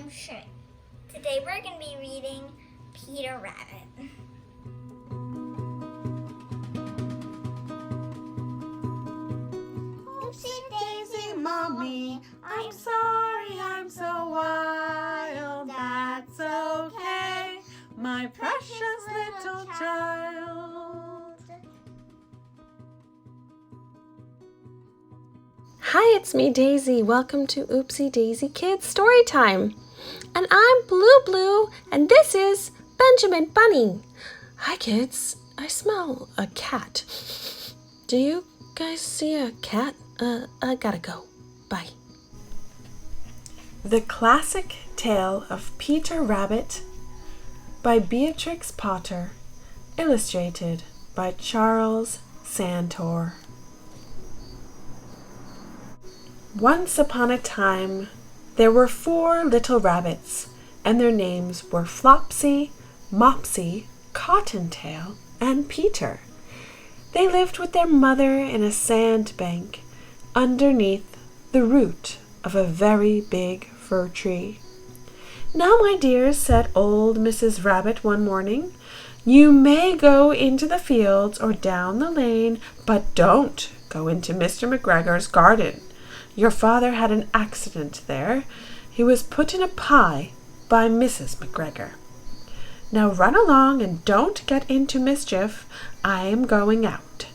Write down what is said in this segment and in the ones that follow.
I'm Shrink. Today we're going to be reading Peter Rabbit. Oopsie daisy, mommy, I'm sorry I'm so wild. That's okay, my precious little child. Hi, it's me, Daisy. Welcome to Oopsie Daisy Kids Story Time. And I'm Blue, and this is Benjamin Bunny. Hi, kids. I smell a cat. Do you guys see a cat? I gotta go. Bye. The Classic Tale of Peter Rabbit by Beatrix Potter, illustrated by Charles Santore. Once upon a time, there were 4 little rabbits, and their names were Flopsy, Mopsy, Cottontail, and Peter. They lived with their mother in a sand bank underneath the root of a very big fir tree. "Now, my dears," said old Mrs. Rabbit one morning, "you may go into the fields or down the lane, but don't go into Mr. McGregor's garden. Your father had an accident there. He was put in a pie by Mrs. McGregor. Now run along and don't get into mischief. I am going out."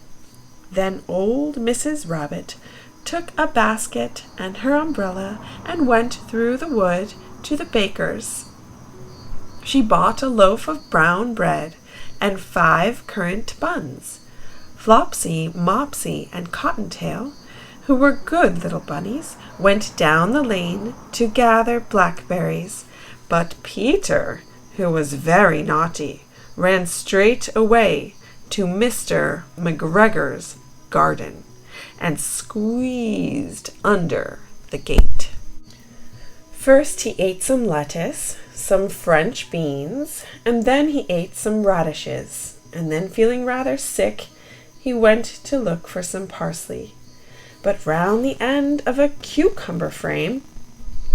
Then old Mrs. Rabbit took a basket and her umbrella and went through the wood to the baker's. She bought a loaf of brown bread and 5 currant buns. Flopsy, Mopsy, and Cottontail, who were good little bunnies, went down the lane to gather blackberries, but Peter, who was very naughty, ran straight away to Mr. McGregor's garden and squeezed under the gate. First he ate some lettuce, some French beans, and then he ate some radishes, and then, feeling rather sick, he went to look for some parsley. But round the end of a cucumber frame,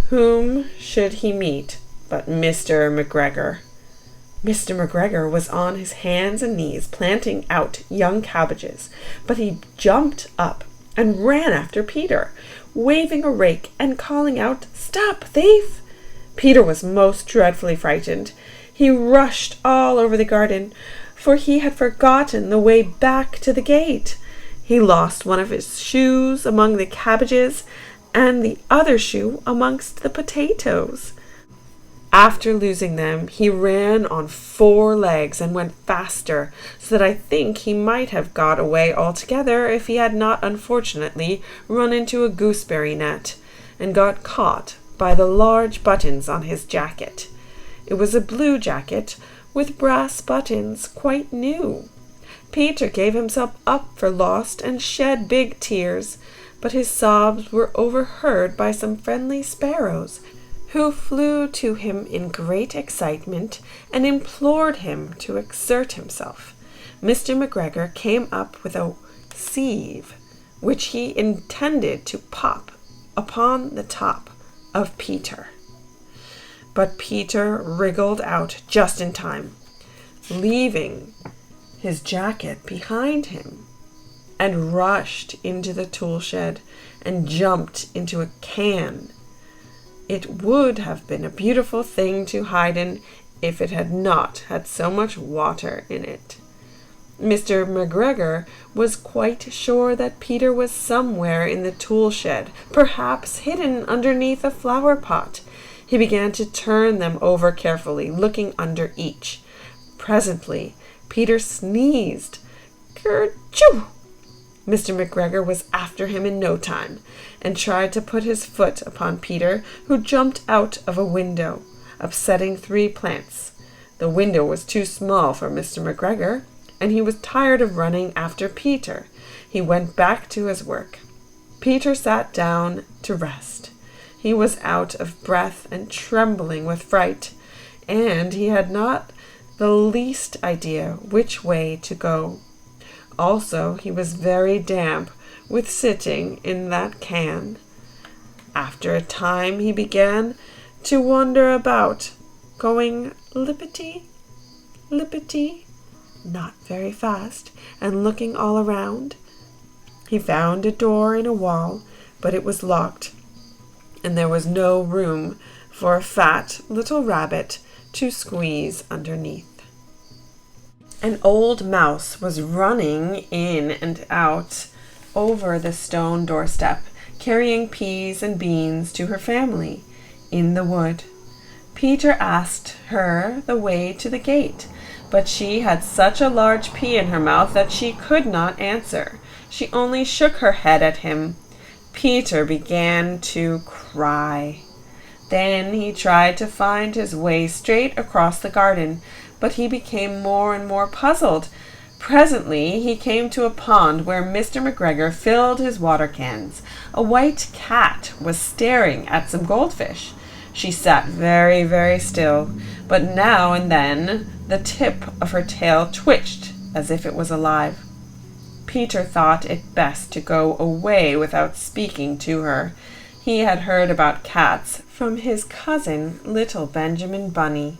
whom should he meet but Mr. McGregor? Mr. McGregor was on his hands and knees planting out young cabbages, but he jumped up and ran after Peter, waving a rake and calling out, "Stop, thief!" Peter was most dreadfully frightened. He rushed all over the garden, for he had forgotten the way back to the gate. He lost one of his shoes among the cabbages and the other shoe amongst the potatoes. After losing them, he ran on 4 legs and went faster, so that I think he might have got away altogether if he had not unfortunately run into a gooseberry net and got caught by the large buttons on his jacket. It was a blue jacket with brass buttons, quite new. Peter gave himself up for lost and shed big tears, but his sobs were overheard by some friendly sparrows, who flew to him in great excitement and implored him to exert himself. Mr. McGregor came up with a sieve, which he intended to pop upon the top of Peter. But Peter wriggled out just in time, leaving his jacket behind him, and rushed into the tool shed and jumped into a can. It would have been a beautiful thing to hide in if it had not had so much water in it. Mr. McGregor was quite sure that Peter was somewhere in the tool shed, perhaps hidden underneath a flower pot. He began to turn them over carefully, looking under each. Presently, Peter sneezed. Kerchoo! Mr. McGregor was after him in no time, and tried to put his foot upon Peter, who jumped out of a window, upsetting 3 plants. The window was too small for Mr. McGregor, and he was tired of running after Peter. He went back to his work. Peter sat down to rest. He was out of breath and trembling with fright, and he had not the least idea which way to go. Also, he was very damp with sitting in that can. After a time he began to wander about, going lippity, lippity, not very fast, and looking all around. He found a door in a wall, but it was locked, and there was no room for a fat little rabbit to squeeze underneath. An old mouse was running in and out over the stone doorstep, carrying peas and beans to her family in the wood. Peter asked her the way to the gate, but she had such a large pea in her mouth that she could not answer. She only shook her head at him. Peter began to cry. Then he tried to find his way straight across the garden, but he became more and more puzzled. Presently he came to a pond where Mr. McGregor filled his water cans. A white cat was staring at some goldfish. She sat very, very still, but now and then the tip of her tail twitched as if it was alive. Peter thought it best to go away without speaking to her. He had heard about cats from his cousin, little Benjamin Bunny.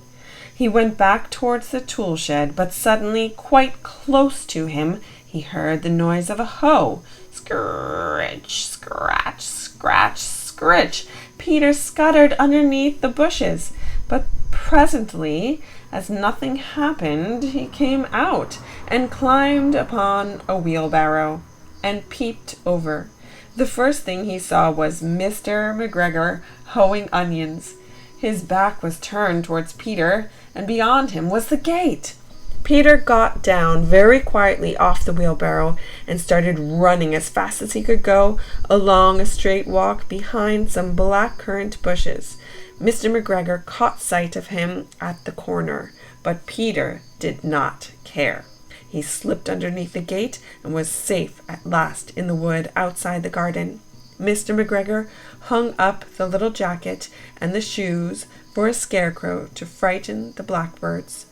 He went back towards the tool shed, but suddenly, quite close to him, he heard the noise of a hoe. Scritch, scratch, scratch, scritch. Peter scuttered underneath the bushes, but presently, as nothing happened, he came out and climbed upon a wheelbarrow and peeped over. The first thing he saw was Mr. McGregor hoeing onions. His back was turned towards Peter, and beyond him was the gate. Peter got down very quietly off the wheelbarrow and started running as fast as he could go along a straight walk behind some blackcurrant bushes. Mr. McGregor caught sight of him at the corner, but Peter did not care. He slipped underneath the gate and was safe at last in the wood outside the garden. Mr. McGregor hung up the little jacket and the shoes for a scarecrow to frighten the blackbirds.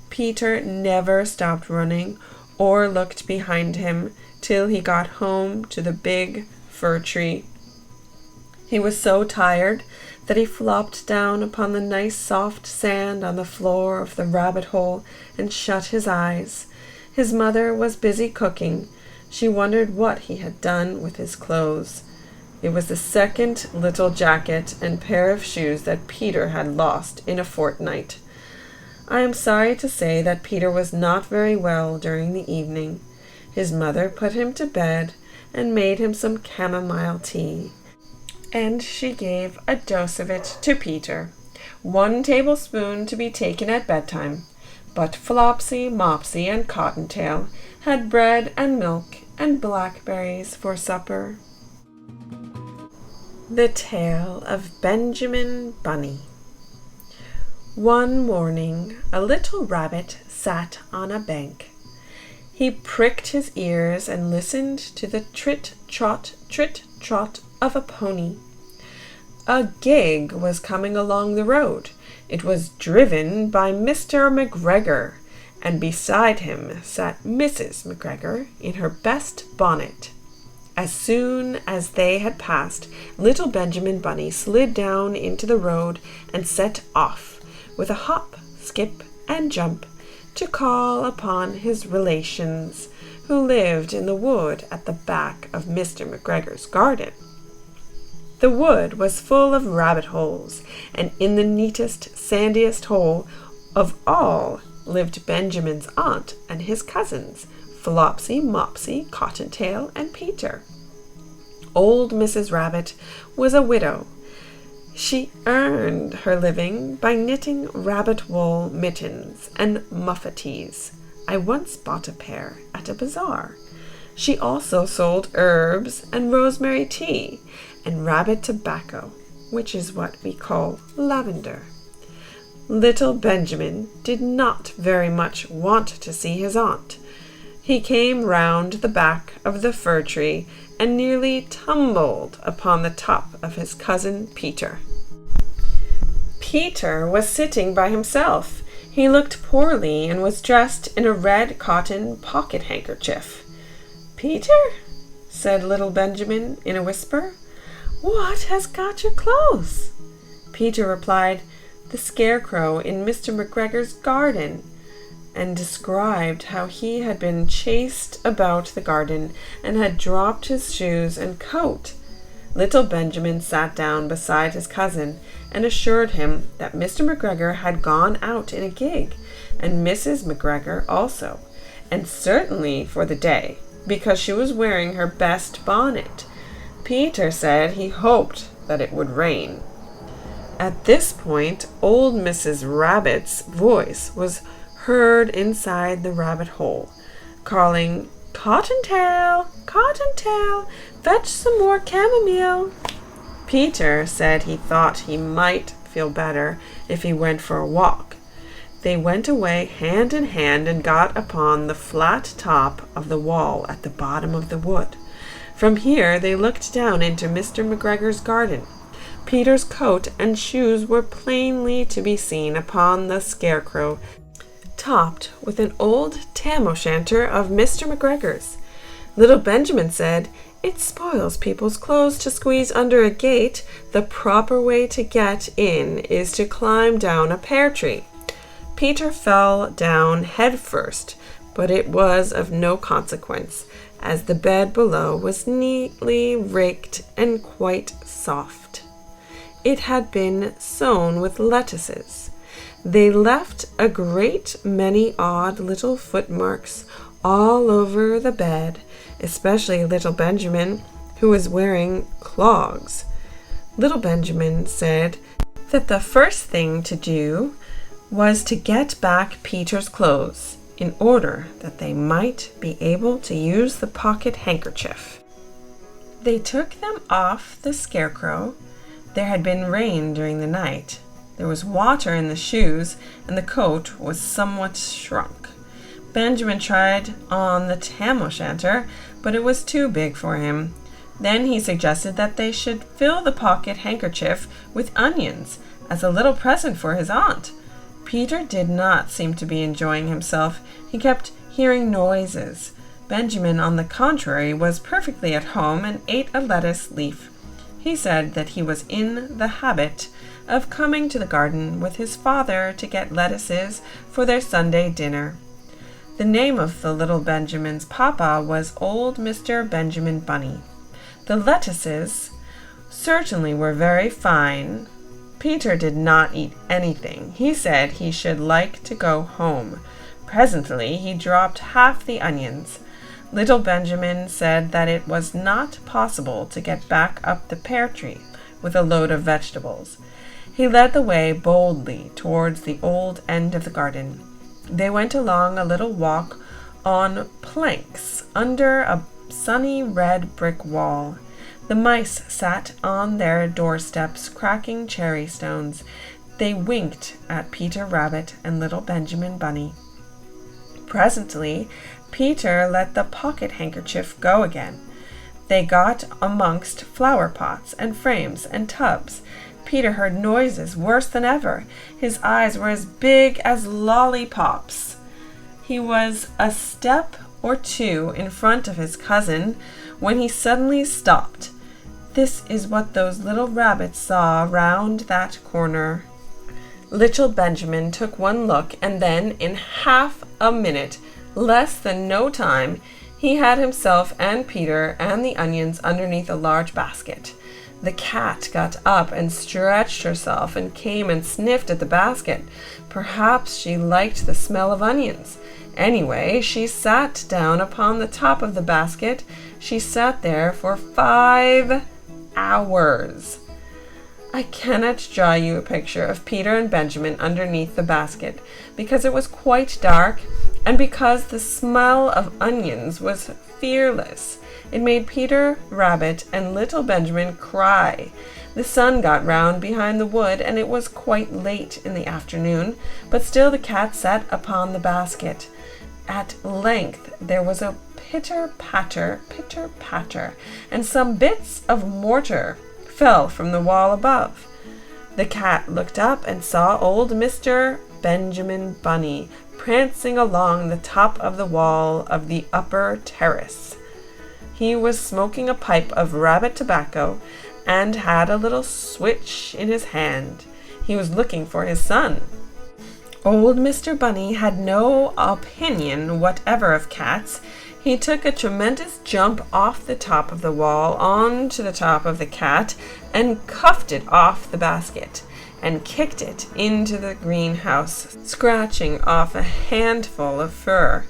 Peter never stopped running or looked behind him till he got home to the big fir tree. He was so tired that he flopped down upon the nice soft sand on the floor of the rabbit hole and shut his eyes. His mother was busy cooking. She wondered what he had done with his clothes. It was the second little jacket and pair of shoes that Peter had lost in a fortnight. I am sorry to say that Peter was not very well during the evening. His mother put him to bed and made him some chamomile tea, and she gave a dose of it to Peter, 1 tablespoon to be taken at bedtime. But Flopsy, Mopsy, and Cottontail had bread and milk and blackberries for supper. The Tale of Benjamin Bunny. One morning, a little rabbit sat on a bank. He pricked his ears and listened to the trit-trot of a pony. A gig was coming along the road. It was driven by Mr. McGregor, and beside him sat Mrs. McGregor in her best bonnet. As soon as they had passed, little Benjamin Bunny slid down into the road and set off, with a hop, skip, and jump, to call upon his relations, who lived in the wood at the back of Mr. McGregor's garden. The wood was full of rabbit holes, and in the neatest, sandiest hole of all lived Benjamin's aunt and his cousins, Flopsy, Mopsy, Cottontail, and Peter. Old Mrs. Rabbit was a widow. She earned her living by knitting rabbit wool mittens and muffetees. I once bought a pair at a bazaar. She also sold herbs and rosemary tea and rabbit tobacco, which is what we call lavender. Little Benjamin did not very much want to see his aunt. He came round the back of the fir tree and nearly tumbled upon the top of his cousin Peter. Peter was sitting by himself. He looked poorly and was dressed in a red cotton pocket handkerchief. "Peter," said little Benjamin in a whisper, "what has got your clothes?" Peter replied, "The scarecrow in Mr. McGregor's garden," and described how he had been chased about the garden and had dropped his shoes and coat. Little Benjamin sat down beside his cousin and assured him that Mr. McGregor had gone out in a gig, and Mrs. McGregor also, and certainly for the day, because she was wearing her best bonnet. Peter said he hoped that it would rain. At this point, old Mrs. Rabbit's voice was heard inside the rabbit hole, calling, "Cottontail, Cottontail, fetch some more chamomile." Peter said he thought he might feel better if he went for a walk. They went away hand in hand and got upon the flat top of the wall at the bottom of the wood. From here they looked down into Mr. McGregor's garden. Peter's coat and shoes were plainly to be seen upon the scarecrow, topped with an old tam-o'-shanter of Mr. McGregor's. Little Benjamin said, "It spoils people's clothes to squeeze under a gate. The proper way to get in is to climb down a pear tree." Peter fell down head first, but it was of no consequence, as the bed below was neatly raked and quite soft. It had been sown with lettuces. They left a great many odd little footmarks all over the bed, especially little Benjamin, who was wearing clogs. Little Benjamin said that the first thing to do was to get back Peter's clothes, in order that they might be able to use the pocket handkerchief. They took them off the scarecrow. There had been rain during the night. There was water in the shoes, and the coat was somewhat shrunk. Benjamin tried on the tam-o'-shanter, but it was too big for him. Then he suggested that they should fill the pocket handkerchief with onions as a little present for his aunt. Peter did not seem to be enjoying himself. He kept hearing noises. Benjamin, on the contrary, was perfectly at home and ate a lettuce leaf. He said that he was in the habit of coming to the garden with his father to get lettuces for their Sunday dinner. The name of the little Benjamin's papa was old Mr. Benjamin Bunny. The lettuces certainly were very fine. Peter did not eat anything. He said he should like to go home. Presently he dropped half the onions. Little Benjamin said that it was not possible to get back up the pear tree with a load of vegetables. He led the way boldly towards the old end of the garden. They went along a little walk on planks under a sunny red brick wall. The mice sat on their doorsteps cracking cherry stones. They winked at Peter Rabbit and little Benjamin Bunny. Presently, Peter let the pocket handkerchief go again. They got amongst flower pots and frames and tubs. Peter heard noises worse than ever. His eyes were as big as lollipops. He was a step or two in front of his cousin when he suddenly stopped. This is what those little rabbits saw round that corner. Little Benjamin took one look, and then in half a minute, less than no time, he had himself and Peter and the onions underneath a large basket. The cat got up and stretched herself and came and sniffed at the basket. Perhaps she liked the smell of onions. Anyway, she sat down upon the top of the basket. She sat there for 5 hours. I cannot draw you a picture of Peter and Benjamin underneath the basket, because it was quite dark, and because the smell of onions was fearless. It made Peter Rabbit and little Benjamin cry. The sun got round behind the wood, and it was quite late in the afternoon, but still the cat sat upon the basket. At length there was a pitter-patter, and some bits of mortar fell from the wall above. The cat looked up and saw old Mr. Benjamin Bunny prancing along the top of the wall of the upper terrace. He was smoking a pipe of rabbit tobacco. and had a little switch in his hand. He was looking for his son. Old Mr. Bunny had no opinion whatever of cats. He took a tremendous jump off the top of the wall onto the top of the cat and cuffed it off the basket and kicked it into the greenhouse, scratching off a handful of fur.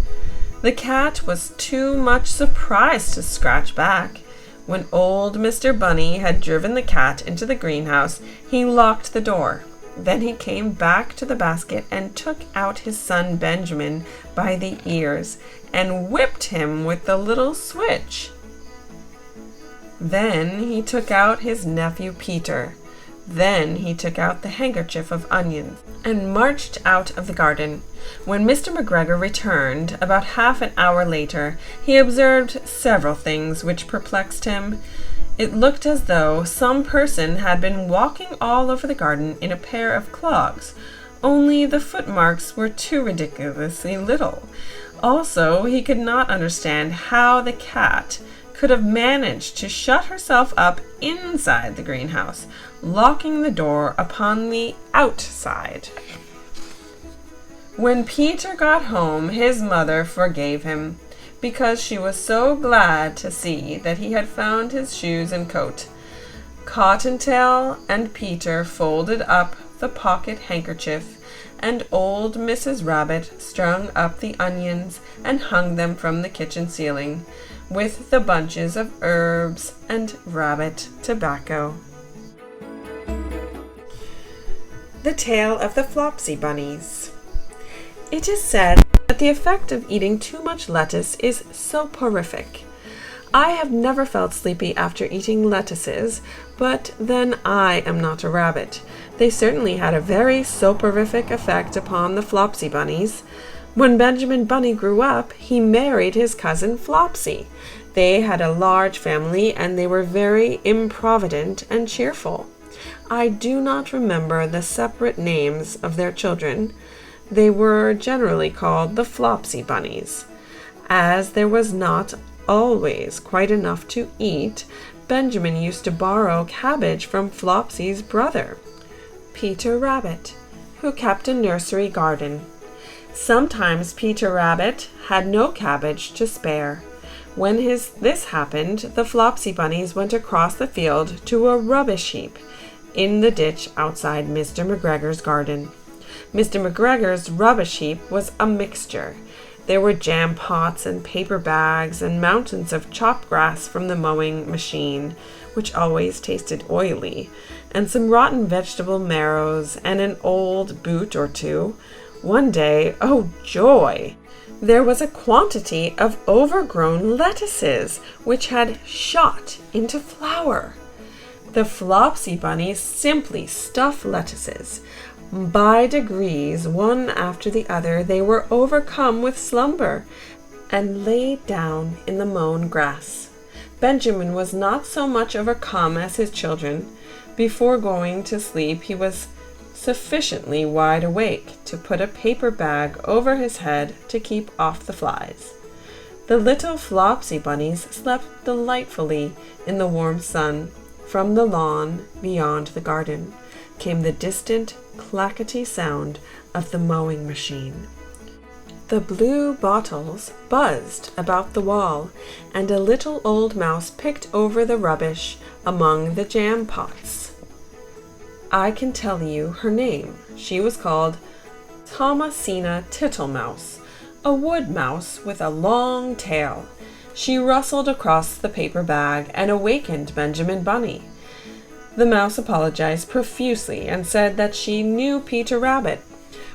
The cat was too much surprised to scratch back. When old Mr. Bunny had driven the cat into the greenhouse, he locked the door. Then he came back to the basket and took out his son Benjamin by the ears and whipped him with the little switch. Then he took out his nephew Peter. Then he took out the handkerchief of onions and marched out of the garden. When Mr. McGregor returned, about half an hour later, he observed several things which perplexed him. It looked as though some person had been walking all over the garden in a pair of clogs, only the footmarks were too ridiculously little. Also, he could not understand how the cat could have managed to shut herself up inside the greenhouse, locking the door upon the outside. When Peter got home, his mother forgave him, because she was so glad to see that he had found his shoes and coat. Cottontail and Peter folded up the pocket handkerchief, and old Mrs. Rabbit strung up the onions and hung them from the kitchen ceiling, with the bunches of herbs and rabbit tobacco. The Tale of the Flopsy Bunnies. It is said that the effect of eating too much lettuce is soporific. I have never felt sleepy after eating lettuces, but then I am not a rabbit. They certainly had a very soporific effect upon the Flopsy Bunnies. When Benjamin Bunny grew up, he married his cousin Flopsy. They had a large family, and they were very improvident and cheerful. I do not remember the separate names of their children. They were generally called the Flopsy Bunnies. As there was not always quite enough to eat, Benjamin used to borrow cabbage from Flopsy's brother, Peter Rabbit, who kept a nursery garden. Sometimes Peter Rabbit had no cabbage to spare. When this happened, the Flopsy Bunnies went across the field to a rubbish heap in the ditch outside Mr. McGregor's garden. Mr. McGregor's rubbish heap was a mixture. There were jam pots and paper bags and mountains of chopped grass from the mowing machine, which always tasted oily, and some rotten vegetable marrows and an old boot or two. One day, oh joy! There was a quantity of overgrown lettuces which had shot into flower. The Flopsy Bunnies simply stuffed lettuces. By degrees, one after the other, they were overcome with slumber and lay down in the mown grass. Benjamin was not so much overcome as his children. Before going to sleep, he was sufficiently wide awake to put a paper bag over his head to keep off the flies. The little Flopsy Bunnies slept delightfully in the warm sun. From the lawn beyond the garden came the distant clackety sound of the mowing machine. The blue bottles buzzed about the wall, and a little old mouse picked over the rubbish among the jam pots. I can tell you her name. She was called Thomasina Tittlemouse, a wood mouse with a long tail. She rustled across the paper bag and awakened Benjamin Bunny. The mouse apologized profusely and said that she knew Peter Rabbit.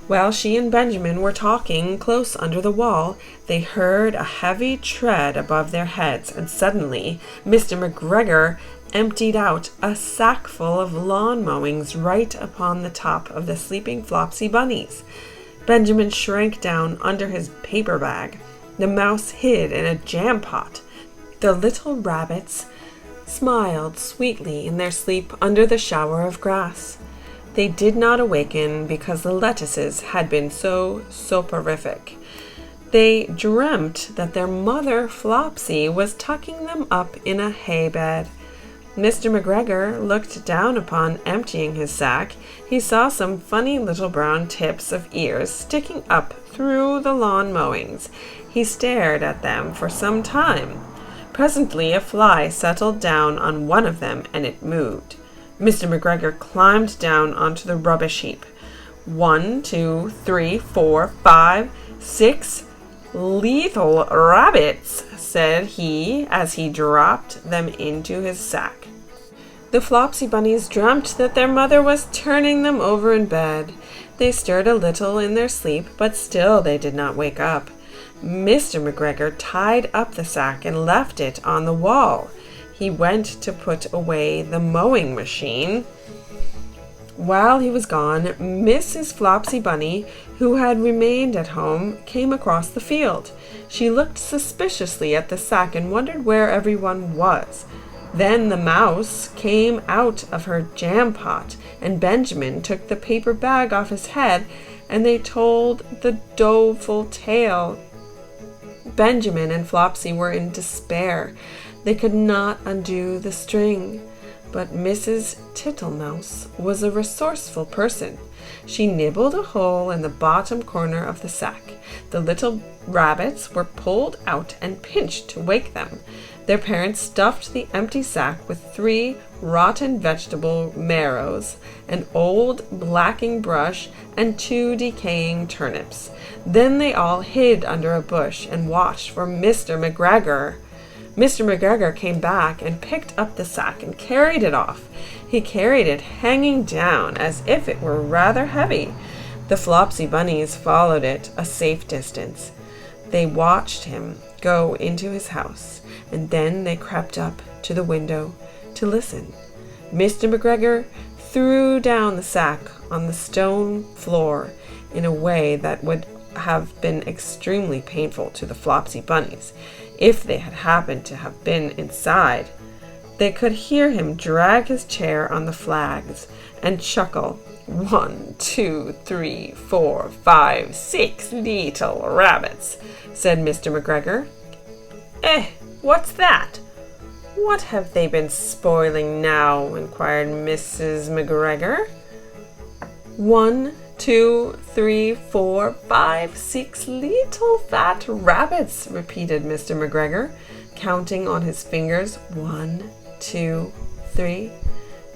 While she and Benjamin were talking close under the wall, they heard a heavy tread above their heads, and suddenly Mr. McGregor emptied out a sackful of lawn mowings right upon the top of the sleeping Flopsy Bunnies. Benjamin shrank down under his paper bag. The mouse hid in a jam pot. The little rabbits smiled sweetly in their sleep under the shower of grass. They did not awaken because the lettuces had been so soporific. They dreamt that their mother Flopsy was tucking them up in a hay bed. Mr. McGregor looked down upon emptying his sack. He saw some funny little brown tips of ears sticking up through the lawn mowings. He stared at them for some time. Presently a fly settled down on one of them and it moved. Mr. McGregor climbed down onto the rubbish heap. 1, 2, 3, 4, 5, 6 lethal rabbits, said he as he dropped them into his sack. The Flopsy Bunnies dreamt that their mother was turning them over in bed. They stirred a little in their sleep, but still they did not wake up. Mr. McGregor tied up the sack and left it on the wall. He went to put away the mowing machine. While he was gone, Mrs. Flopsy Bunny, who had remained at home, came across the field. She looked suspiciously at the sack and wondered where everyone was. Then the mouse came out of her jam pot, and Benjamin took the paper bag off his head, and they told the doleful tale. Benjamin and Flopsy were in despair. They could not undo the string. But Mrs. Tittlemaus was a resourceful person. She nibbled a hole in the bottom corner of the sack. The little rabbits were pulled out and pinched to wake them. Their parents stuffed the empty sack with 3 rotten vegetable marrows, an old blacking brush, and 2 decaying turnips. Then they all hid under a bush and watched for Mr. McGregor. Mr. McGregor came back and picked up the sack and carried it off. He carried it hanging down as if it were rather heavy. The Flopsy Bunnies followed it a safe distance. They watched him go into his house, and then they crept up to the window to listen. Mr. McGregor threw down the sack on the stone floor in a way that would have been extremely painful to the Flopsy Bunnies if they had happened to have been inside. They could hear him drag his chair on the flags and chuckle. 1, 2, 3, 4, 5, 6 little rabbits, said Mr. McGregor. What's that? What have they been spoiling now? Inquired Mrs. McGregor. 1, 2, 3, 4, 5, 6 little fat rabbits, repeated Mr. McGregor, counting on his fingers. 1, 2, 3.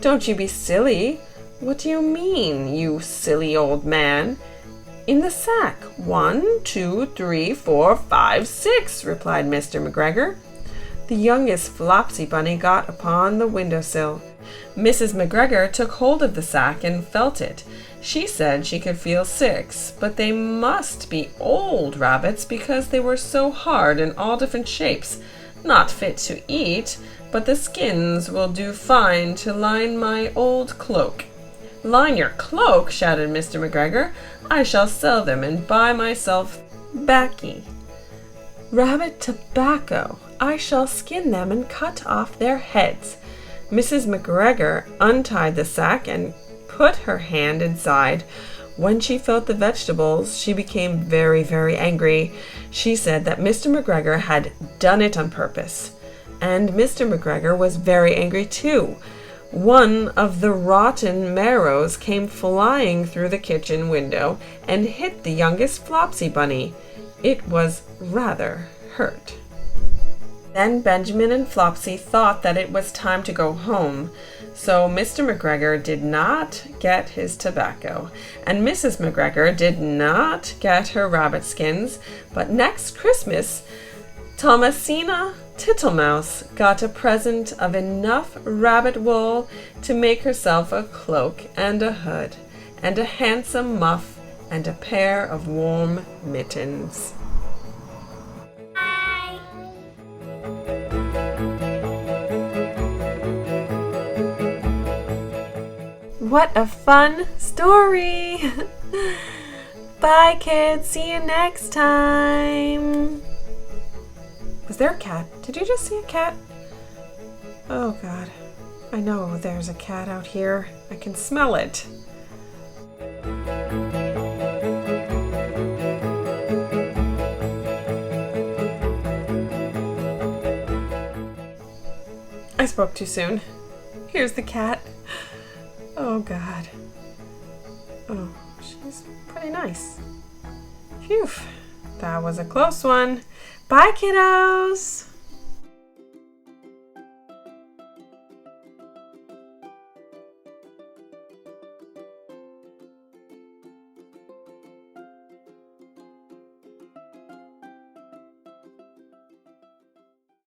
Don't you be silly. What do you mean, you silly old man? In the sack. 1, 2, 3, 4, 5, 6, replied Mr. McGregor. The youngest Flopsy Bunny got upon the windowsill. Mrs. McGregor took hold of the sack and felt it. She said she could feel 6, but they must be old rabbits because they were so hard in all different shapes, not fit to eat, but the skins will do fine to line my old cloak. Line your cloak, shouted Mr. McGregor. I shall sell them and buy myself baccy. Rabbit tobacco. I shall skin them and cut off their heads. Mrs. McGregor untied the sack and put her hand inside. When she felt the vegetables, she became very, very angry. She said that Mr. McGregor had done it on purpose. And Mr. McGregor was very angry too. One of the rotten marrows came flying through the kitchen window and hit the youngest Flopsy Bunny. It was rather hurt. Then Benjamin and Flopsy thought that it was time to go home, so Mr. McGregor did not get his tobacco, and Mrs. McGregor did not get her rabbit skins, but next Christmas, Thomasina Tittlemaus got a present of enough rabbit wool to make herself a cloak and a hood, and a handsome muff, and a pair of warm mittens. What a fun story! Bye, kids. See you next time. Was there a cat? Did you just see a cat? Oh, God. I know there's a cat out here. I can smell it. I spoke too soon. here's the cat. Oh, God. Oh, she's pretty nice. Phew, that was a close one. Bye, kiddos.